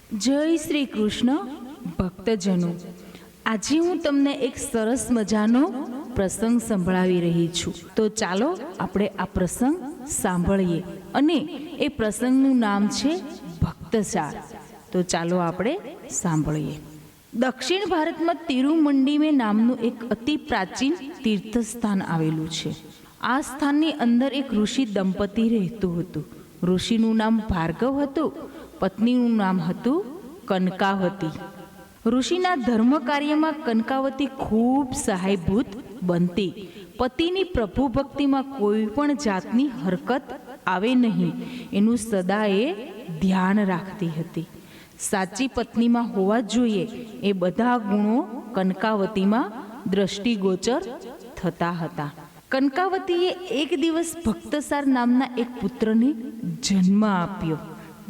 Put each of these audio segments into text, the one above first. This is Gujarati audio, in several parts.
જય શ્રી કૃષ્ણ ભક્તજનો, આજે હું તમને એક સરસ મજાનો પ્રસંગ સંભળાવી રહી છું. તો ચાલો આપણે આ પ્રસંગ સાંભળીએ. અને એ પ્રસંગનું નામ છે ભક્તસાર. તો ચાલો આપણે સાંભળીએ. દક્ષિણ ભારતમાં તિરુમંડીમે નામનું એક અતિ પ્રાચીન તીર્થસ્થાન આવેલું છે. આ સ્થાનની અંદર એક ઋષિ દંપતી રહેતું હતું. ઋષિનું નામ ભાર્ગવ હતું, પત્નીનું નામ હતું કનકાવતી. ઋષિના ધર્મ કાર્યમાં કનકાવતી ખૂબ સહાયભૂત બનતી. પતિની પ્રભુ ભક્તિમાં કોઈ પણ જાતની હરકત આવે નહીં એનું સદાએ ધ્યાન રાખતી હતી. સાચી પત્નીમાં હોવા જોઈએ એ બધા ગુણો કનકાવતીમાં દ્રષ્ટિગોચર થતા હતા. કનકાવતીએ એક દિવસ ભક્તસાર નામના એક પુત્રને જન્મ આપ્યો.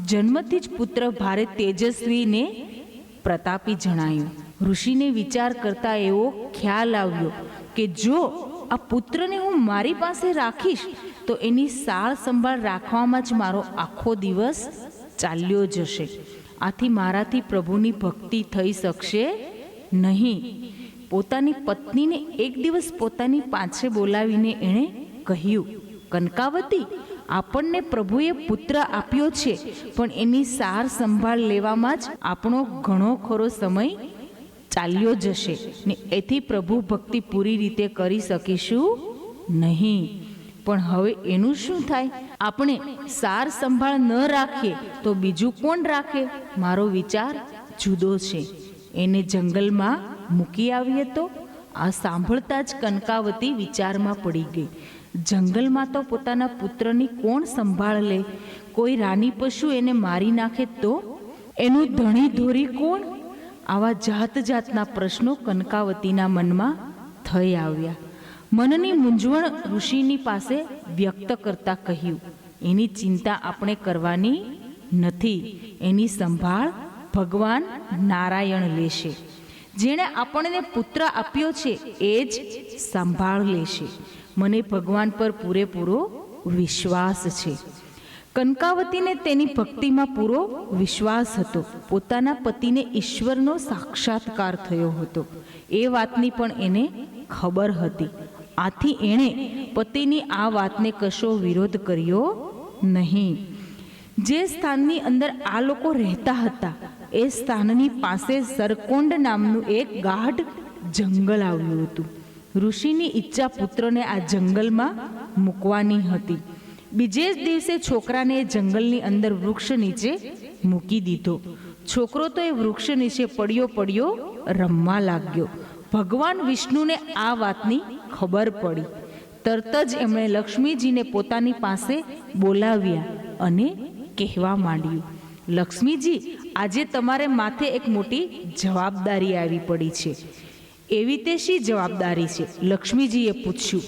જન્મથી જ પુત્ર ભારે તેજસ્વી ને પ્રતાપી જણાયું. ઋષિને વિચાર કરતા એવો ખ્યાલ આવ્યો કે જો આ પુત્રને હું મારી પાસે રાખીશ તો એની સાળ સંભાળ રાખવામાં જ મારો આખો દિવસ ચાલ્યો જશે. આથી મારાથી પ્રભુની ભક્તિ થઈ શકશે નહીં. પોતાની પત્નીને એક દિવસ પોતાની પાસે બોલાવીને એણે કહ્યું, કનકાવતી, આપણને પ્રભુએ પુત્ર આપ્યો છે, પણ એની સાર સંભાળ લેવામાં જ આપણો ઘણો ખરો સમય ચાલ્યો જશે ને એથી પ્રભુ ભક્તિ પૂરી રીતે કરી શકીશું નહીં. પણ હવે એનું શું થાય? આપણે સાર સંભાળ ન રાખીએ તો બીજું કોણ રાખે? મારો વિચાર જુદો છે. એને જંગલમાં મૂકી આવીએ તો? આ સાંભળતા જ કનકાવતી વિચારમાં પડી ગઈ. જંગલમાં તો પોતાના પુત્રની કોણ સંભાળ લે? કોઈ રાની પશુ એને મારી નાખે તો? એનું ધણી ધોરી કોણ? આવા જાત જાતના પ્રશ્નો કનકાવતીના મનમાં થઈ આવ્યા. મનની મૂંઝવણ ઋષિની પાસે વ્યક્ત કરતા કહ્યું, એની ચિંતા આપણે કરવાની નથી. એની સંભાળ ભગવાન નારાયણ લેશે. જેણે આપણને પુત્ર આપ્યો છે એ જ સંભાળ લેશે. મને ભગવાન પર પૂરેપૂરો વિશ્વાસ છે. કનકાવતીને તેની ભક્તિમાં પૂરો વિશ્વાસ હતો. પોતાના પતિને ઈશ્વરનો સાક્ષાત્કાર થયો હતો એ વાતની પણ એને ખબર હતી. આથી એણે પતિની આ વાતને કશો વિરોધ કર્યો નહીં. જે સ્થાનની અંદર આ લોકો રહેતા હતા એ સ્થાનની પાસે સરકોંડ નામનું એક ગાઢ જંગલ આવ્યું હતું. ઋષિની ઈચ્છા પુત્રને આ જંગલમાં મૂકવાની હતી. બીજે જ દિવસે છોકરાને એ જંગલની અંદર વૃક્ષ નીચે મૂકી દીધો. છોકરો તો એ વૃક્ષ નીચે પડ્યો રમવા લાગ્યો. ભગવાન વિષ્ણુને આ વાતની ખબર પડી. તરત જ એમણે લક્ષ્મીજીને પોતાની પાસે બોલાવ્યા અને કહેવા માંડ્યું, લક્ષ્મીજી, આજે તમારે માથે એક મોટી જવાબદારી આવી પડી છે. એવી તે શી જવાબદારી છે? લક્ષ્મીજીએ પૂછ્યું.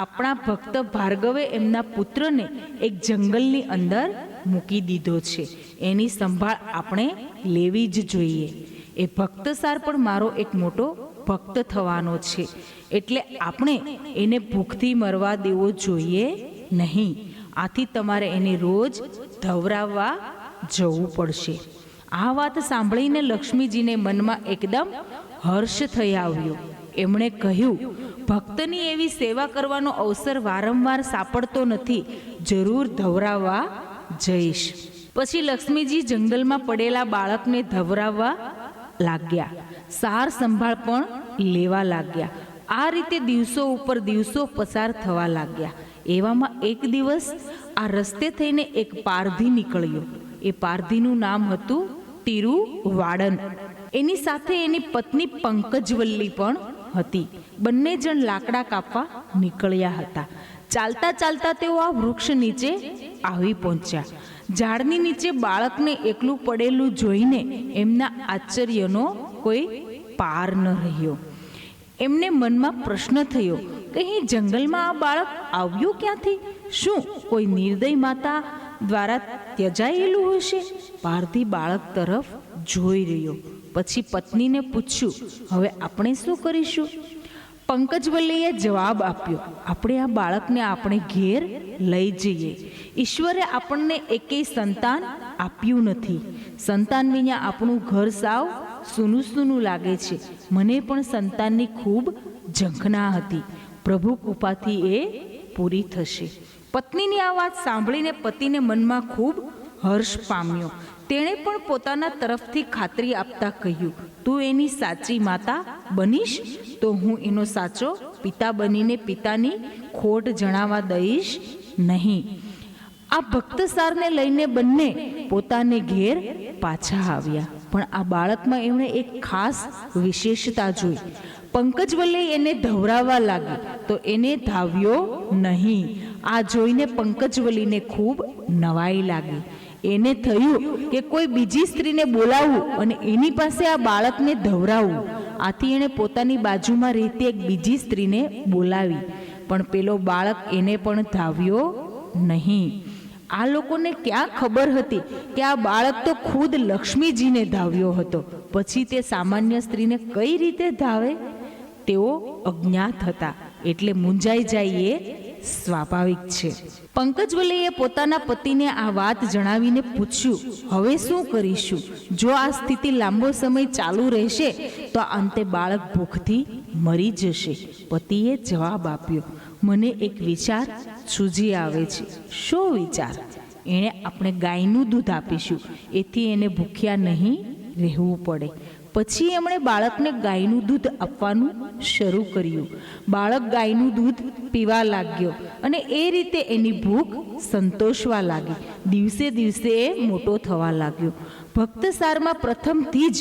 આપણા ભક્ત ભાર્ગવે એમના પુત્રને એક જંગલની અંદર મૂકી દીધો છે. એની સંભાળ આપણે લેવી જ જોઈએ. એ ભક્તસાર પણ મારો એક મોટો ભક્ત થવાનો છે, એટલે આપણે એને ભૂખથી મરવા દેવો જોઈએ નહીં. આથી તમારે એને રોજ ધવરાવવા જવું પડશે. આ વાત સાંભળીને લક્ષ્મીજીને મનમાં એકદમ હર્ષ થઈ આવ્યો. એમણે કહ્યું, ભક્તની એવી સેવા કરવાનો અવસર વારંવાર સાંપડતો નથી. જરૂર ધવરાવવા જઈશ. પછી લક્ષ્મીજી જંગલમાં પડેલા બાળકને ધવરાવવા લાગ્યા. સાર સંભાળ પણ લેવા લાગ્યા. આ રીતે દિવસો ઉપર દિવસો પસાર થવા લાગ્યા. એવામાં એક દિવસ આ રસ્તે થઈને એક પારધી નીકળ્યો. એ પારધીનું નામ હતું તિરુવાડન. એની સાથે એની પત્ની પંકજવલ્લી પણ હતી. બંને જણ લાકડા કાપવા નીકળ્યા હતા. ચાલતા ચાલતા તેઓ આ વૃક્ષ નીચે આવી પહોંચ્યા. ઝાડની નીચે બાળકને એકલું પડેલું જોઈને એમના આશ્ચર્યનો કોઈ પાર ન રહ્યો. એમને મનમાં પ્રશ્ન થયો કે અહીં જંગલમાં આ બાળક આવ્યું ક્યાંથી? શું કોઈ નિર્દય માતા દ્વારા ત્યજાયેલું હશે? પારધી બાળક તરફ જોઈ રહ્યો. પછી પત્નીને પૂછ્યું, હવે આપણે શું કરીશું? પંકજવલ્લીએ જવાબ આપ્યો, આપણે આ બાળકને આપણે ઘેર લઈ જઈએ. ઈશ્વરે આપણને એકેય સંતાન આપ્યું નથી. સંતાન વિના આપણું ઘર સાવ સૂનું સૂનું લાગે છે. મને પણ સંતાનની ખૂબ ઝંખના હતી. પ્રભુ કૃપાથી એ પૂરી થશે. પત્નીની આ વાત સાંભળીને પતિને મનમાં ખૂબ હર્ષ પામ્યો. તેણે પણ પોતાના તરફથી ખાતરી આપતા કહ્યું, તું એની સાચી માતા બનીશ તો હું એનો સાચો પિતા બનીને પિતાની ખોટ જણાવવા દઈશ નહીં. આ ભક્તસારને લઈને બંને પોતાને ઘેર પાછા આવ્યા. પણ આ બાળકમાં એમણે એક ખાસ વિશેષતા જોઈ. પંકજવલ્લી એને ધવરાવવા લાગી તો એને ધાવ્યો નહીં. આ જોઈને પંકજવલ્લીને ખૂબ નવાઈ લાગી. એને થયું કે કોઈ બીજી સ્ત્રીને બોલાવવું અને એની પાસે આ બાળકને ધવરાવવું. આથી એણે પોતાની બાજુમાં રહેતી એક બીજી સ્ત્રીને બોલાવી. પણ પેલો બાળક એને પણ ધાવ્યો નહીં. આ લોકોને ક્યાં ખબર હતી કે આ બાળક તો ખુદ લક્ષ્મીજીને ધાવ્યો હતો. પછી તે સામાન્ય સ્ત્રીને કઈ રીતે ધાવે? તેઓ અજ્ઞાત હતા, એટલે મૂંઝાઈ જાય એ સ્વાભાવિક છે. પંકજવલ્લીએ પોતાના પતિને આ વાત જણાવીને પૂછ્યું, હવે શું કરીશું? જો આ સ્થિતિ લાંબો સમય ચાલુ રહેશે તો અંતે બાળક ભૂખથી મરી જશે. પતિએ જવાબ આપ્યો, મને એક વિચાર સૂઝી આવે છે. શું વિચાર? એણે આપણે ગાયનું દૂધ આપીશું, એથી એને ભૂખ્યા નહીં રહેવું પડે. પછી એમણે બાળકને ગાયનું દૂધ આપવાનું શરૂ કર્યું. બાળક ગાયનું દૂધ પીવા લાગ્યો અને એ રીતે એની ભૂખ સંતોષવા લાગી. દિવસે દિવસે એ મોટો થવા લાગ્યો. ભક્તસારમાં પ્રથમથી જ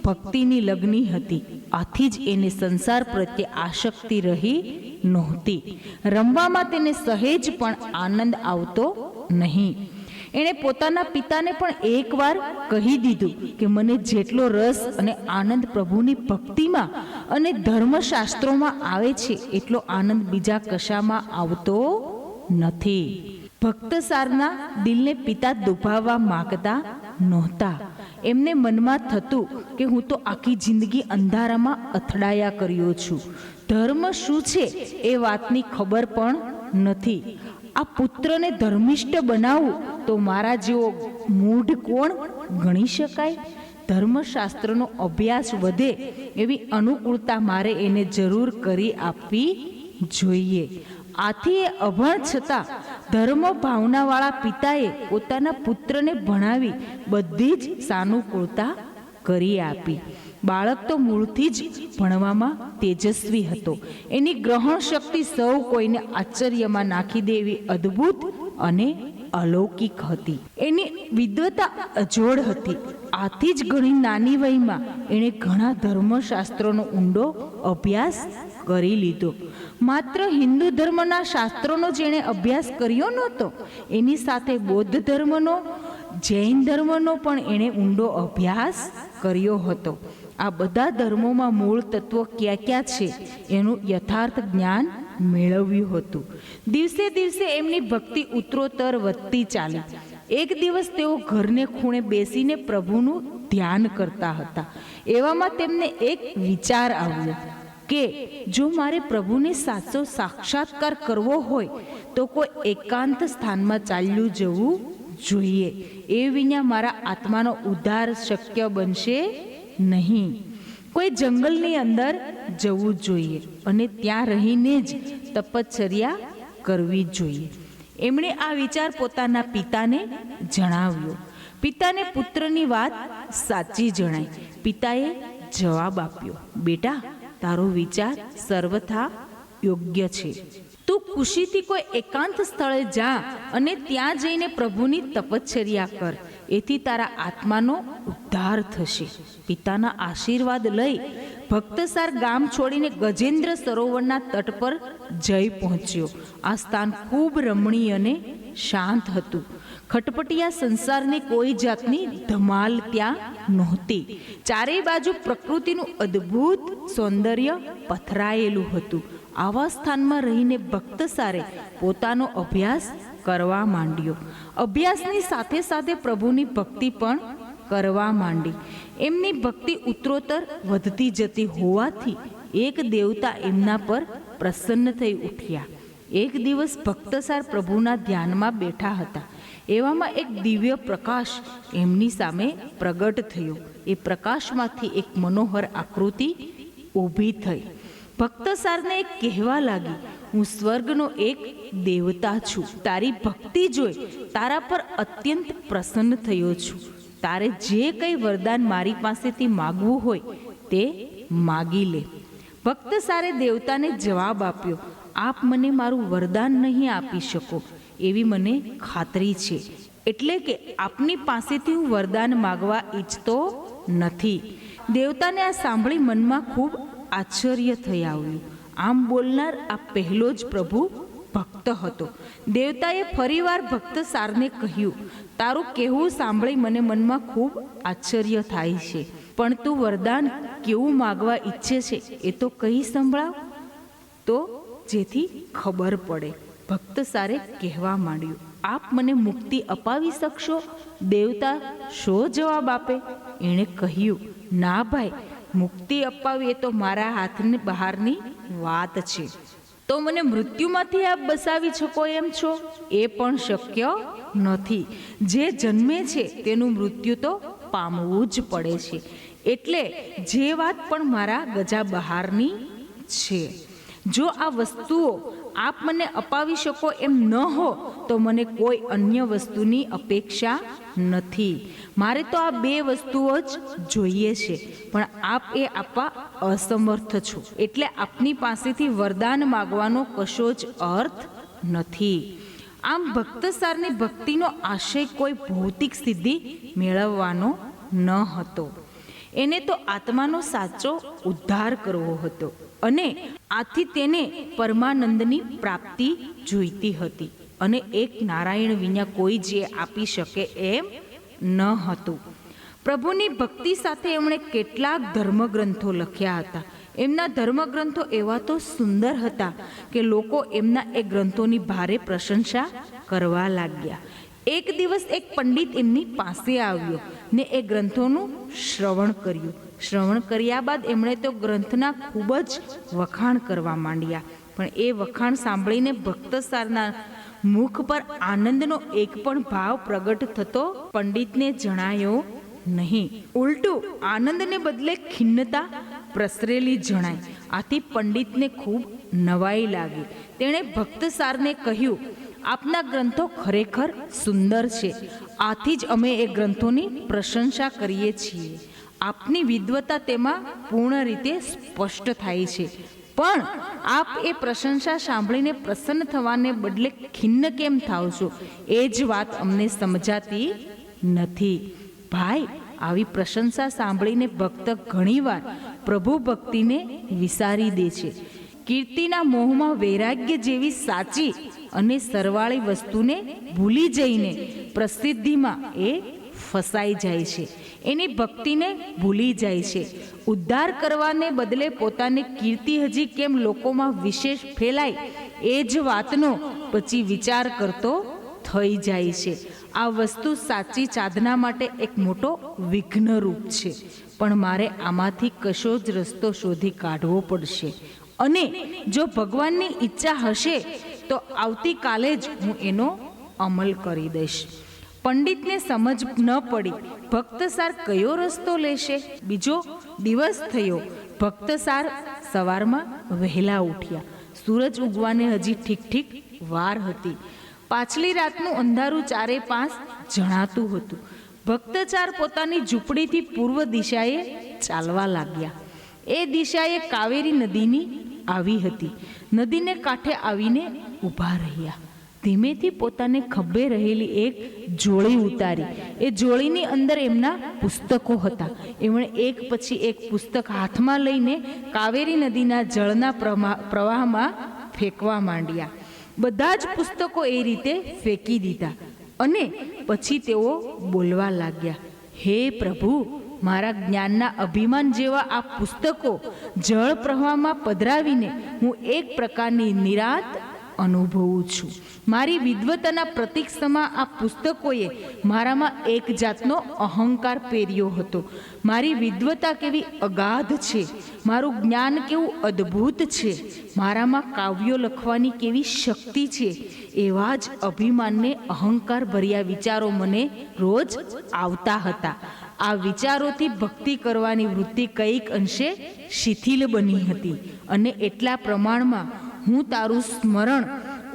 ભક્તિની લગ્ની હતી. આથી જ એને સંસાર પ્રત્યે આસક્તિ રહી નહોતી. રમવામાં તેને સહેજ પણ આનંદ આવતો નહીં. એણે પોતાના પિતાને પણ એકવાર કહી દીધું કે મને જેટલો રસ અને આનંદ પ્રભુની ભક્તિમાં અને ધર્મશાસ્ત્રોમાં આવે છે એટલો આનંદ બીજા કશામાં આવતો નથી. ભક્તસારના દિલને પિતા દુભાવવા માંગતા નહોતા. એમને મનમાં થતું કે હું તો આખી જિંદગી અંધારામાં અથડાયા કર્યો છું. ધર્મ શું છે એ વાતની ખબર પણ નથી. આ પુત્રને ધર્મિષ્ઠ બનાવવું તો મારા જેવો મૂઢ કોણ ગણી શકાય? ધર્મશાસ્ત્રનો અભ્યાસ વધે એવી અનુકૂળતા મારે એને જરૂર કરી આપવી જોઈએ. આથી એ અભણ છતાં ધર્મ ભાવનાવાળા પિતાએ પોતાના પુત્રને ભણાવી બધી જ સાનુકૂળતા કરી આપી. બાળક તો મૂળથી જ ભણવામાં તેજસ્વી હતો. એની ગ્રહણ શક્તિ સૌ કોઈને આશ્ચર્યમાં નાખી દે એવી અદ્ભુત અને અલૌકિક હતી. એની વિદ્વતા અજોડ હતી. આથી જ ઘણી નાની વયમાં એણે ઘણા ધર્મશાસ્ત્રોનો ઊંડો અભ્યાસ કરી લીધો. માત્ર હિન્દુ ધર્મના શાસ્ત્રોનો જેણે અભ્યાસ કર્યો નહોતો, એની સાથે બૌદ્ધ ધર્મનો, જૈન ધર્મનો પણ એણે ઊંડો અભ્યાસ કર્યો હતો. આ બધા ધર્મોમાં મૂળ તત્વો ક્યાં ક્યાં છે એનું યથાર્થ જ્ઞાન મેળવ્યું હતું. દિવસે દિવસે એમની ભક્તિ ઉત્તરોત્તર વધતી ચાલી. એક દિવસ તેઓ ઘરને ખૂણે બેસીને પ્રભુનું ધ્યાન કરતા હતા. એવામાં તેમને એક વિચાર આવ્યો કે જો મારે પ્રભુને સાચો સાક્ષાત્કાર કરવો હોય તો કોઈ એકાંત સ્થાનમાં ચાલ્યું જવું જોઈએ. એ વિના મારા આત્માનો ઉદ્ધાર શક્ય બનશે નહીં. કોઈ જંગલની અંદર જવું જોઈએ અને ત્યાં રહીને જ તપશ્ચર્યા કરવી જોઈએ. એમણે આ વિચાર પોતાના પિતાને જણાવ્યો. પિતાને પુત્રની વાત સાચી જણાઈ. પિતાએ જવાબ આપ્યો, બેટા, તારો વિચાર સર્વથા યોગ્ય છે. તું ખુશીથી કોઈ એકાંત સ્થળે જા અને ત્યાં જઈને પ્રભુની તપશ્ચર્યા કર. એથી તારા આત્માનો ઉદ્ધાર થશે. પિતાના આશીર્વાદ લઈ ભક્તસાર ગામ છોડીને ગજેન્દ્ર સરોવરના તટ પર જઈ પહોંચ્યો. આ સ્થાન ખૂબ રમણીય અને શાંત હતું. ખટપટિયા સંસારની કોઈ જાતની ધમાલ ત્યાં નહોતી. ચારેય બાજુ પ્રકૃતિનું અદ્ભુત સૌંદર્ય પથરાયેલું હતું. આવા સ્થાનમાં રહીને ભક્તસારે પોતાનો અભ્યાસ કરવા માંડ્યો. અભ્યાસની સાથે સાથે પ્રભુની ભક્તિ પણ કરવા માંડી. એમની ભક્તિ ઉત્તરોત્તર વધતી જતી હોવાથી એક દેવતા એમના પર પ્રસન્ન થઈ ઉઠ્યા. એક દિવસ ભક્તસાર પ્રભુના ધ્યાનમાં બેઠા હતા. એવામાં એક દિવ્ય પ્રકાશ એમની સામે પ્રગટ થયો. એ પ્રકાશમાંથી એક મનોહર આકૃતિ ઊભી થઈ. ભક્ત સારને કહેવા લાગી, હું સ્વર્ગનો એક દેવતા છું. તારી ભક્તિ જોઈ તારા પર અત્યંત પ્રસન્ન થયો છું. તારે જે કંઈ વરદાન મારી પાસેથી માગવું હોય તે માગી લે. ભક્ત સારે દેવતાને જવાબ આપ્યો, આપ મને મારું વરદાન નહીં આપી શકો એવી મને ખાતરી છે, એટલે કે આપની પાસેથી હું વરદાન માગવા ઈચ્છતો નથી. દેવતાને આ સાંભળી મનમાં ખૂબ આશ્ચર્ય થઈ આવ્યું. આમ બોલનાર આ પહેલો જ પ્રભુ ભક્ત હતો. દેવતાએ ફરીવાર ભક્ત સારને કહ્યું, તારું કહેવું સાંભળી મને મનમાં ખૂબ આશ્ચર્ય થાય છે, પણ તું વરદાન કેવું માગવા ઈચ્છે છે એ તો કહી સંભળાવ, તો જેથી ખબર પડે. ભક્ત સારે કહેવા માંડ્યું, આપ મને મુક્તિ અપાવી શકશો? દેવતા શો જવાબ આપે? એણે કહ્યું, ના ભાઈ, મુક્તિ અપાવી એ તો મારા હાથની બહારની વાત છે. તો મને મૃત્યુમાંથી આપ બસાવી શકો એમ છો? એ પણ શક્ય નથી. જે જન્મે છે તેનું મૃત્યુ તો પામવું જ પડે છે. એટલે જે વાત પણ મારા ગજા બહારની છે. જો આ વસ્તુઓ આપ મને અપાવી શકો એમ ન હો તો મને કોઈ અન્ય વસ્તુની અપેક્ષા નથી. મારે તો આ બે વસ્તુઓ જ જોઈએ છે, પણ આપ એ આપવા અસમર્થ છો, એટલે આપની પાસેથી વરદાન માગવાનો કશો જ અર્થ નથી. આમ ભક્તસારની ભક્તિનો આશય કોઈ ભૌતિક સિદ્ધિ મેળવવાનો ન હતો. એને તો આત્માનો સાચો ઉદ્ધાર કરવો હતો અને આથી તેને પરમાનંદની પ્રાપ્તિ જોઈતી હતી. અને એક નારાયણ વિના કોઈ જે આપી શકે એમ ન હતું. પ્રભુની ભક્તિ સાથે એમણે કેટલાક ધર્મગ્રંથો લખ્યા હતા. એમના ધર્મગ્રંથો એવા તો સુંદર હતા કે લોકો એમના એ ગ્રંથોની ભારે પ્રશંસા કરવા લાગ્યા. એક દિવસ એક પંડિત એમની પાસે આવ્યો ને એ ગ્રંથોનું શ્રવણ કર્યું. શ્રવણ કર્યા બાદ એમણે તો ગ્રંથના ખૂબ જ વખાણ કરવા માંડ્યા. પણ એ વખાણ સાંભળીને ભક્તસારના મુખ પર આનંદનો એક પણ ભાવ પ્રગટ થતો પંડિતને જણાયો નહીં. ઉલટું આનંદને બદલે ખિન્નતા પ્રસરેલી જણાય. આથી પંડિતને ખૂબ નવાઈ લાગી. તેણે ભક્તસારને કહ્યું, આપના ગ્રંથો ખરેખર સુંદર છે. આથી જ અમે એ ગ્રંથોની પ્રશંસા કરીએ છીએ. આપની વિદ્વતા તેમાં પૂર્ણ રીતે સ્પષ્ટ થાય છે. પણ આપ એ પ્રશંસા સાંભળીને પ્રસન્ન થવાને બદલે ખિન્ન કેમ થાવ છો એ જ વાત અમને સમજાતી નથી. ભાઈ, આવી પ્રશંસા સાંભળીને ભક્ત ઘણીવાર પ્રભુ ભક્તિને વિસારી દે છે. કીર્તિના મોહમાં વૈરાગ્ય જેવી સાચી અને સરવાળી વસ્તુને ભૂલી જઈને પ્રસિદ્ધિમાં એ ફસાઈ જાય છે. એની ભક્તિને ભૂલી જાય છે. ઉદ્ધાર કરવાને બદલે પોતાની કીર્તિ હજી કેમ લોકોમાં વિશેષ ફેલાય એ જ વાતનો પછી વિચાર કરતો થઈ જાય છે. આ વસ્તુ સાચી સાધના માટે એક મોટો વિઘ્નરૂપ છે. પણ મારે આમાંથી કશો જ રસ્તો શોધી કાઢવો પડશે અને જો ભગવાનની ઈચ્છા હશે તો આવતીકાલે જ હું એનો અમલ કરી દઈશ. પંડિતને સમજ ન પડી ભક્તસાર કયો રસ્તો લેશે. બીજો દિવસ થયો. ભક્તસાર સવારમાં વહેલા ઉઠ્યા. સૂરજ ઉગવાને હજી ઠીક ઠીક વાર હતી. પાછલી રાતનું અંધારું ચારે પાંચ જણાતું હતું. ભક્તચાર પોતાની ઝૂંપડીથી પૂર્વ દિશાએ ચાલવા લાગ્યા. એ દિશાએ કાવેરી નદીની આવી હતી. નદીને કાંઠે આવીને ઊભા રહ્યા. ધીમેથી પોતાને ખભે રહેલી એક જોળી ઉતારી. એ જોળીની અંદર એમના પુસ્તકો હતા. એમણે એક પછી એક પુસ્તક હાથમાં લઈને કાવેરી નદીના જળના પ્રવાહમાં ફેંકવા માંડ્યા. બધા જ પુસ્તકો એ રીતે ફેંકી દીધા અને પછી તેઓ બોલવા લાગ્યા, હે પ્રભુ, મારા જ્ઞાનના અભિમાન જેવા આ પુસ્તકો જળ પ્રવાહમાં પધરાવીને હું એક પ્રકારની નિરાંત અનુભવું છું. મારી વિદ્વતાના પ્રતીક સમા આ પુસ્તકોએ મારામાં એક જાતનો અહંકાર પહેર્યો હતો. મારી વિદ્વતા કેવી અગાધ છે, મારું જ્ઞાન કેવું અદ્ભુત છે, મારામાં કાવ્યો લખવાની કેવી શક્તિ છે એવા જ અભિમાનને અહંકાર ભર્યા વિચારો મને રોજ આવતા હતા. આ વિચારોથી ભક્તિ કરવાની વૃત્તિ કંઈક અંશે શિથિલ બની હતી અને એટલા પ્રમાણમાં હું તારું સ્મરણ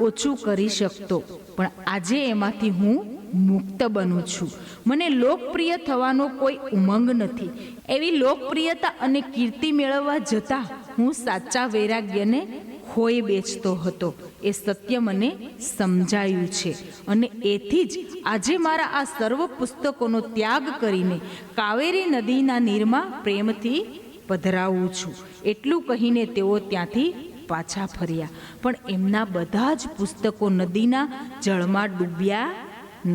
ઓછું કરી શકતો. પણ આજે એમાંથી હું મુક્ત બનું છું. મને લોકપ્રિય થવાનો કોઈ ઉમંગ નથી. એવી લોકપ્રિયતા અને કીર્તિ મેળવવા જતાં હું સાચા વૈરાગ્યને ખોઈ બેચતો હતો. એ સત્ય મને સમજાયું છે અને એથી જ આજે મારા આ સર્વ પુસ્તકોનો ત્યાગ કરીને કાવેરી નદીના નીરમાં પ્રેમથી પધરાવું છું. એટલું કહીને તેઓ ત્યાંથી પાછા ફર્યા. પણ એમના બધા જ પુસ્તકો નદીના જળમાં ડૂબ્યા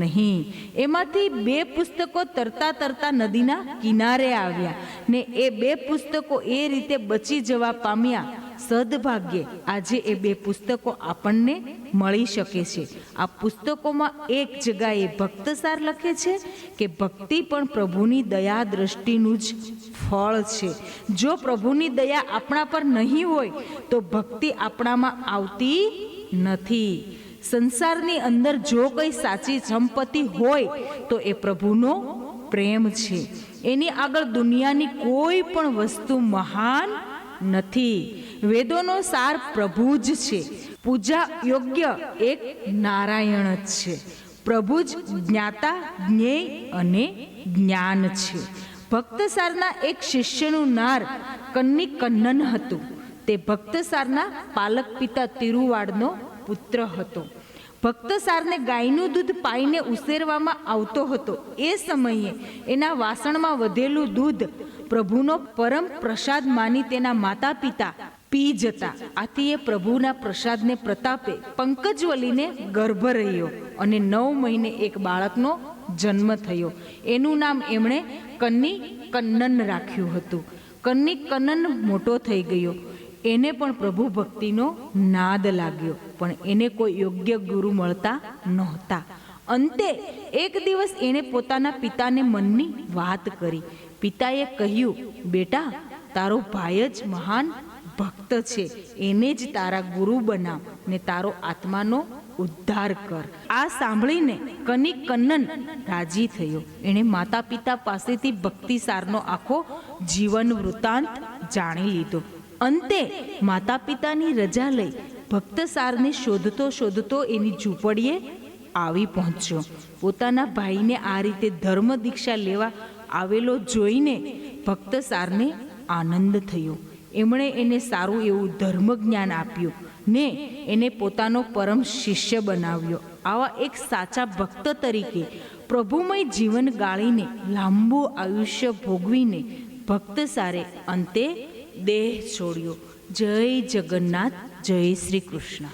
નહીં. એમાંથી 2 પુસ્તકો તરતા તરતા નદીના કિનારે આવ્યા ને એ 2 પુસ્તકો એ રીતે બચી જવા પામ્યા. સદભાગ્યે આજે એ 2 પુસ્તકો આપણને મળી શકે છે. આ પુસ્તકોમાં એક જગ્યાએ ભક્તસાર લખે છે કે ભક્તિ પણ પ્રભુની દયા દ્રષ્ટિનું જ ફળ છે. જો પ્રભુની દયા આપણા પર નહીં હોય તો ભક્તિ આપણામાં આવતી નથી. સંસારની અંદર જો કંઈ સાચી સંપત્તિ હોય તો એ પ્રભુનો પ્રેમ છે. એની આગળ દુનિયાની કોઈ પણ વસ્તુ મહાન નથી. વેદોનો સાર પ્રભુ જ છે. પૂજા યોગ્ય એક નારાયણ જ છે. પ્રભુ જ જ્ઞાતા, જ્ઞેય અને જ્ઞાન છે. ભક્તસારના એક શિષ્યનું નાર કન્ની કન્નન હતું. તે ભક્તસારના પાલક પિતા તિરુવાડનો પુત્ર હતો. ભક્તસારને ગાયનું દૂધ પાઈને ઉછેરવામાં આવતો હતો. એ સમયે એના વાસણમાં વધેલું દૂધ પ્રભુનો પરમ પ્રસાદ માની તેના માતા પિતા પી જતા. આથી એ પ્રભુના પ્રસાદને પ્રતાપે પંકજવલીને ગર્ભ રહ્યો અને 9 મહિને એક બાળકનો જન્મ થયો. એનું નામ એમણે કન્ની કન્નન રાખ્યું હતું. કન્ની કન્નન મોટો થઈ ગયો. એને પણ પ્રભુ ભક્તિનો નાદ લાગ્યો, પણ એને કોઈ યોગ્ય ગુરુ મળતા નહોતા. અંતે એક દિવસ એણે પોતાના પિતાને મનની વાત કરી. પિતાએ કહ્યું, બેટા, તારો ભાઈ જ મહાન ભક્ત છે. એને જ તારા ગુરુ બનાવ ને તારો આત્માનો ઉદ્ધાર કર. આ સાંભળીને કન્ની કન્નન રાજી થયો. એણે માતા પિતા પાસેથી ભક્તિસારનો આખો જીવન વૃત્તાંત જાણી લીધો. અંતે માતા પિતાની રજા લઈ ભક્તસારને શોધતો શોધતો એની ઝૂંપડીએ આવી પહોંચ્યો. પોતાના ભાઈને આ રીતે ધર્મ દીક્ષા લેવા આવેલો જોઈને ભક્તસારને આનંદ થયો. એમણે એને સારું એવું ધર્મ જ્ઞાન આપ્યું ને એને પોતાનો પરમ શિષ્ય બનાવ્યો. આવા એક સાચા ભક્ત તરીકે પ્રભુમય જીવન ગાળીને લાંબુ આયુષ્ય ભોગવીને ભક્તસારે અંતે દેહ છોડ્યો. જય જગન્નાથ, જય શ્રી કૃષ્ણ.